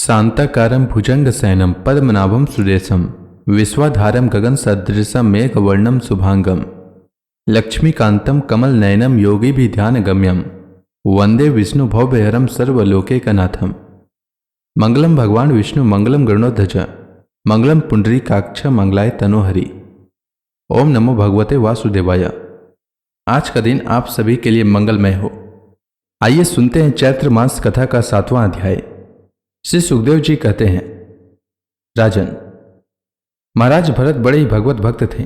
शांताकारं भुजंगशयनं पद्मनाभं सुरेशं विश्वाधारं गगनसदृशं मेघवर्णं शुभांगं लक्ष्मीकान्तं कमलनयनं योगिभिध्यानगम्यं वंदे विष्णु भवभयहरं सर्वलोकैकनाथं। मंगलम भगवान विष्णु मंगलम गरुणध्वज मंगलम पुंडरीकाक्ष मंगलाय तनोहरि। ओम नमो भगवते वासुदेवाय। आज का दिन आप सभी के लिए मंगलमय हो। आइए सुनते हैं चैत्र मास कथा का 7वां अध्याय। श्री सुखदेव जी कहते हैं, राजन, महाराज भरत बड़े ही भगवत भक्त थे।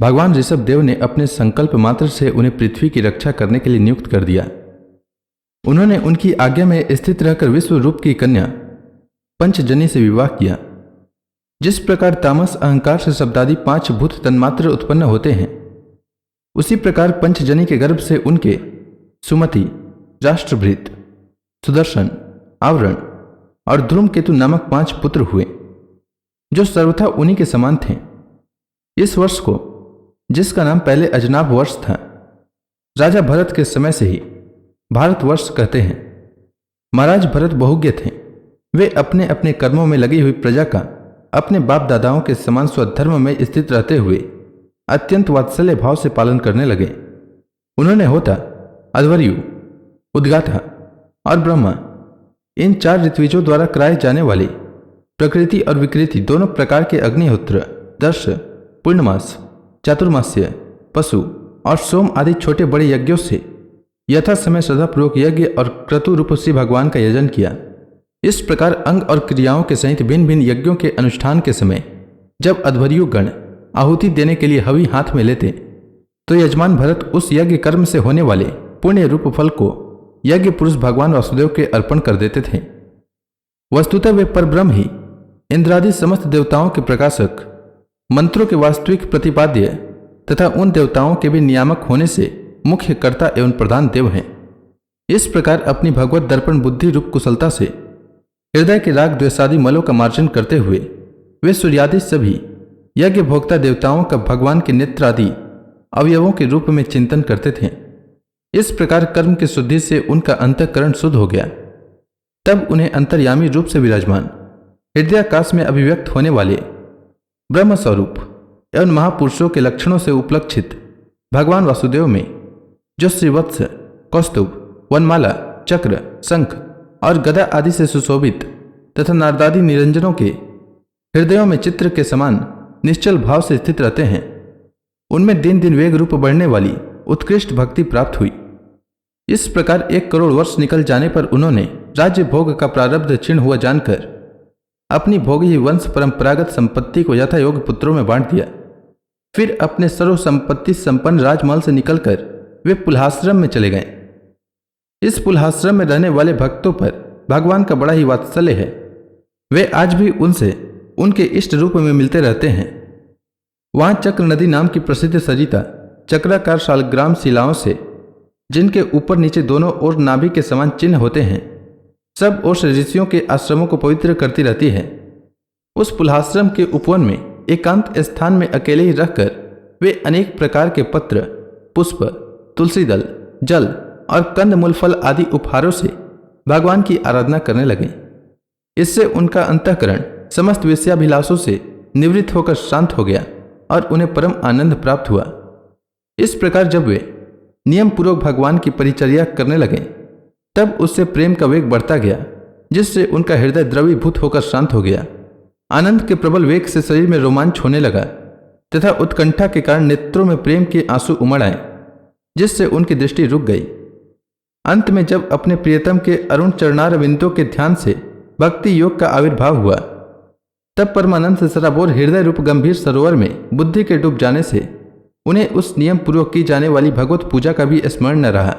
भगवान ऋषभ देव ने अपने संकल्प मात्र से उन्हें पृथ्वी की रक्षा करने के लिए नियुक्त कर दिया। उन्होंने उनकी आज्ञा में स्थित रहकर विश्व रूप की कन्या पंचजनी से विवाह किया। जिस प्रकार तामस अहंकार से शब्दादि 5 भूत तन्मात्र उत्पन्न होते हैं, उसी प्रकार पंचजनी के गर्भ से उनके सुमति, राष्ट्रभृत, सुदर्शन, आवरण और ध्रुमकेतु नामक 5 पुत्र हुए, जो सर्वथा उन्हीं के समान थे। इस वर्ष को, जिसका नाम पहले अजनाभ वर्ष था, राजा भरत के समय से ही भारतवर्ष कहते हैं। महाराज भरत बहुज्ञ थे। वे अपने अपने कर्मों में लगी हुई प्रजा का अपने बाप दादाओं के समान स्वधर्म में स्थित रहते हुए अत्यंत वात्सल्य भाव से पालन करने लगे। उन्होंने होता, अध्वर्यु, उद्गाथा और ब्रह्मा, इन 4 ऋत्विजों द्वारा कराए जाने वाली प्रकृति और विकृति दोनों प्रकार के अग्निहोत्र, दर्श, पूर्णमास, चातुर्मास्य, पशु और सोम आदि छोटे बड़े यज्ञों से यथा समय श्रद्धापूर्वक यज्ञ और क्रतु रूप श्री भगवान का यजन किया। इस प्रकार अंग और क्रियाओं के सहित भिन्न भिन्न यज्ञों के अनुष्ठान के समय जब अध्वर्यु गण आहुति देने के लिए हवि हाथ में लेते, तो यजमान भरत उस यज्ञ कर्म से होने वाले पुण्य रूप फल को यज्ञ पुरुष भगवान वासुदेव के अर्पण कर देते थे। वस्तुतः वे परब्रह्म ही इंद्रादि समस्त देवताओं के प्रकाशक, मंत्रों के वास्तविक प्रतिपाद्य तथा उन देवताओं के भी नियामक होने से मुख्य कर्ता एवं प्रधान देव हैं। इस प्रकार अपनी भगवत दर्पण बुद्धि रूप कुशलता से हृदय के राग द्वेषादि मलों का मार्जन करते हुए वे सूर्यादि सभी यज्ञ भोक्ता देवताओं का भगवान के नेत्र आदि अवयवों के रूप में चिंतन करते थे। इस प्रकार कर्म की शुद्धि से उनका अंतःकरण शुद्ध हो गया। तब उन्हें अंतर्यामी रूप से विराजमान हृदयाकाश में अभिव्यक्त होने वाले ब्रह्म स्वरूप एवं महापुरुषों के लक्षणों से उपलक्षित भगवान वासुदेव में, जो श्रीवत्स, कौस्तुभ, वनमाला, चक्र, शंख और गदा आदि से सुशोभित तथा नारदादि निरंजनों के हृदयों में चित्र के समान निश्चल भाव से स्थित रहते हैं, उनमें दिन दिन वेग रूप बढ़ने वाली उत्कृष्ट भक्ति प्राप्त हुई। इस प्रकार 1 करोड़ वर्ष निकल जाने पर उन्होंने राज्य भोग का प्रारब्ध क्षीण हुआ जानकर अपनी भोगी वंश परंपरागत संपत्ति को यथा योग पुत्रों में बांट दिया। फिर अपने सर्व संपत्ति संपन्न राजमहल से निकलकर वे पुल्हाश्रम में चले गए। इस पुल्हाश्रम में रहने वाले भक्तों पर भगवान का बड़ा ही वात्सल्य है। वे आज भी उनसे उनके इष्ट रूप में मिलते रहते हैं। वहां चक्र नदी नाम की प्रसिद्ध सरिता चक्राकार शालग्राम शिलाओं से, जिनके ऊपर नीचे दोनों ओर नाभि के समान चिन्ह होते हैं, सब ओर ऋषियों के आश्रमों को पवित्र करती रहती है। उस पुल्हाश्रम के उपवन में एकांत स्थान में अकेले ही रहकर वे अनेक प्रकार के पत्र, पुष्प, तुलसी दल, जल और कंद मूल फल आदि उपहारों से भगवान की आराधना करने लगे। इससे उनका अंतःकरण समस्त विषयाभिलाषों से निवृत्त होकर शांत हो गया और उन्हें परम आनंद प्राप्त हुआ। इस प्रकार जब वे नियम पूर्वक भगवान की परिचर्या करने लगे, तब उससे प्रेम का वेग बढ़ता गया, जिससे उनका हृदय द्रवीभूत होकर शांत हो गया। आनंद के प्रबल वेग से शरीर में रोमांच होने लगा तथा उत्कंठा के कारण नेत्रों में प्रेम के आंसू उमड़ आए, जिससे उनकी दृष्टि रुक गई। अंत में जब अपने प्रियतम के अरुण चरणारविंदों के ध्यान से भक्ति योग का आविर्भाव हुआ, तब परमानंद से सराबोर हृदय रूप गंभीर सरोवर में बुद्धि के डूब जाने से उन्हें उस नियम पूर्वक की जाने वाली भगवत पूजा का भी स्मरण न रहा।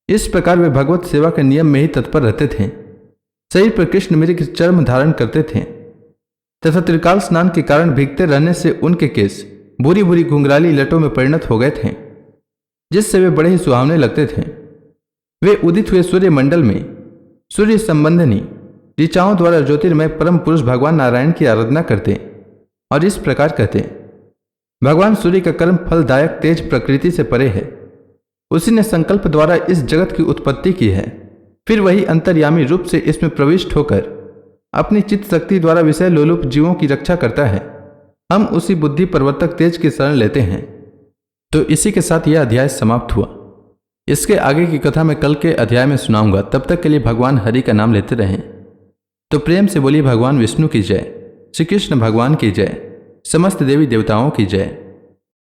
इस प्रकार वे भगवत सेवा के नियम में ही तत्पर रहते थे। शरीर पर कृष्ण मृग चर्म धारण करते थे तथा त्रिकाल स्नान के कारण भीगते रहने से उनके केस बुरी बुरी घुंघराली लटों में परिणत हो गए थे, जिससे वे बड़े ही सुहावने लगते थे। वे उदित हुए सूर्य मंडल में सूर्य संबंधनी ऋचाओं द्वारा ज्योतिर्मय परम पुरुष भगवान नारायण की आराधना करते और इस प्रकार कहते, भगवान सूर्य का कर्म फलदायक तेज प्रकृति से परे है। उसी ने संकल्प द्वारा इस जगत की उत्पत्ति की है फिर वही अंतर्यामी रूप से इसमें प्रविष्ट होकर अपनी चित्त शक्ति द्वारा विषय लोलुप जीवों की रक्षा करता है। हम उसी बुद्धि प्रवर्तक तेज की शरण लेते हैं। तो इसी के साथ यह अध्याय समाप्त हुआ। इसके आगे की कथा मैं कल के अध्याय में सुनाऊंगा। तब तक के लिए भगवान हरि का नाम लेते रहें। तो प्रेम से बोलिए भगवान विष्णु की जय, श्री कृष्ण भगवान की जय, समस्त देवी देवताओं की जय।